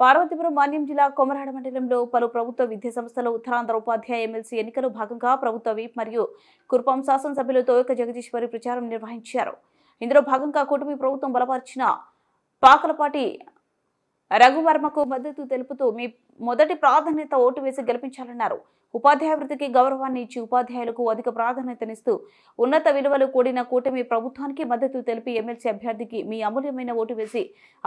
పార్వతీపురం మాన్యం జిల్లా కొమరాడ మండలంలో పలు ప్రభుత్వ విద్యా సంస్థల ఉత్తరాంధ్ర ఉపాధ్యాయ ఎమ్మెల్సీ ఎన్నికల్లో భాగంగా ప్రభుత్వ విప్ మరియు కుర్పం శాసనసభ్యులు తోయక జగదీశ్వరి ప్రచారం నిర్వహించారు. ఇందులో భాగంగా కూటమి ప్రభుత్వం బలపరిచిన పాకలపాటి రఘువర్మకు మద్దతు తెలుపుతూ మీ మొదటి ప్రాధాన్యత ఓటు వేసి గెలిపించాలన్నారు. ఉపాధ్యాయ వృత్తికి గౌరవాన్ని ఇచ్చి ఉపాధ్యాయులకు అధిక ప్రాధాన్యతనిస్తూ ఉన్నత విలువలు కూడిన కూటమి ప్రభుత్వానికి మద్దతు తెలిపి ఎమ్మెల్సీ అభ్యర్థికి మీ అమూల్యమైన ఓటు వేసి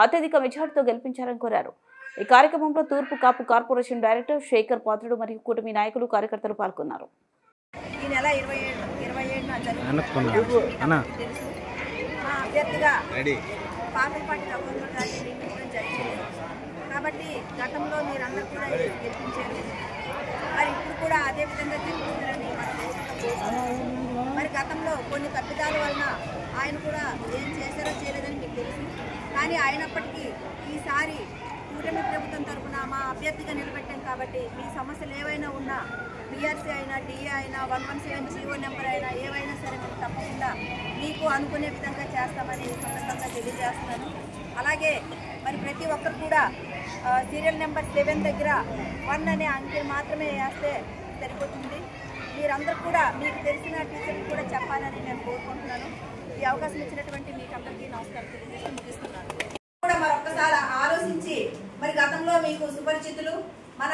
అత్యధిక మెజార్టీతో గెలిపించాలని కోరారు. ఈ కార్యక్రమంలో తూర్పు కాపు కార్పొరేషన్ డైరెక్టర్ శేఖర్ పాత్రుడు మరియు కూటమి నాయకులు కార్యకర్తలు పాల్గొన్నారు. ఈ నెల 27న అభ్యర్థిగా పాకలపాటి రఘువర్మ గారిని నియమించడం జరిగింది. కాబట్టి గతంలో మీరందరూ కూడా గెలిపించారు. మరి ఇప్పుడు కూడా అదే విధంగా గెలిపిస్తారని మరి గతంలో కొన్ని తప్పిదాల వలన ఆయన కూడా ఏం చేశారో చేయలేదని మీకు తెలుసు. కానీ అయినప్పటికీ ఈసారి కూటమి ప్రభుత్వం తరఫున మా అభ్యర్థిగా నిలబెట్టాం కాబట్టి మీ సమస్యలు ఏవైనా ఉన్నా బీఆర్సీ అయినా డిఏ అయినా 117 జీవో నెంబర్ అయినా ఏవైనా సరే మేము తప్పకుండా మీకు అనుకునే విధంగా చేస్తామని సందర్భంగా తెలియజేస్తున్నాను. అలాగే మరి ప్రతి ఒక్కరు కూడా సీరియల్ నెంబర్ 7 దగ్గర 1 అనే అంకె మాత్రమే వేస్తే సరిపోతుంది. మీరందరూ కూడా మీకు తెలిసిన టీచర్లు కూడా చెప్పాలని నేను కోరుకుంటున్నాను. ఈ అవకాశం ఇచ్చినటువంటి మీకు అందరికీ నమస్కారం తెలియజేసి ముగిస్తున్నాను. కూడా మరొకసారి ఆలోచించి మరి గతంలో మీకు సుపరిచితులు మన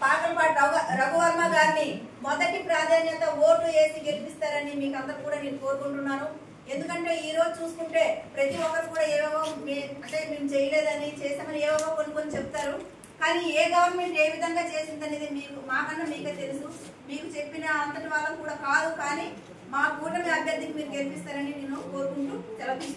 పాకలపాటి రఘువర్మ గారిని మొదటి ప్రాధాన్యత ఓటు వేసి గెలిపిస్తారని మీకు అందరూ కూడా నేను కోరుకుంటున్నాను. ఎందుకంటే ఈ రోజు చూసుకుంటే ప్రతి ఒక్కరు కూడా ఏవేవో అంటే మేము చేయలేదని చేసామని ఏవేవో కొన్ని చెప్తారు. కానీ ఏ గవర్నమెంట్ ఏ విధంగా చేసిందనేది మీకు మాకన్నా మీకే తెలుసు. మీకు చెప్పిన అంతటి వాళ్ళం కూడా కాదు. కానీ మా కూటమి అభ్యర్థికి మీరు గెలిపిస్తారని నేను కోరుకుంటూ సెలవు.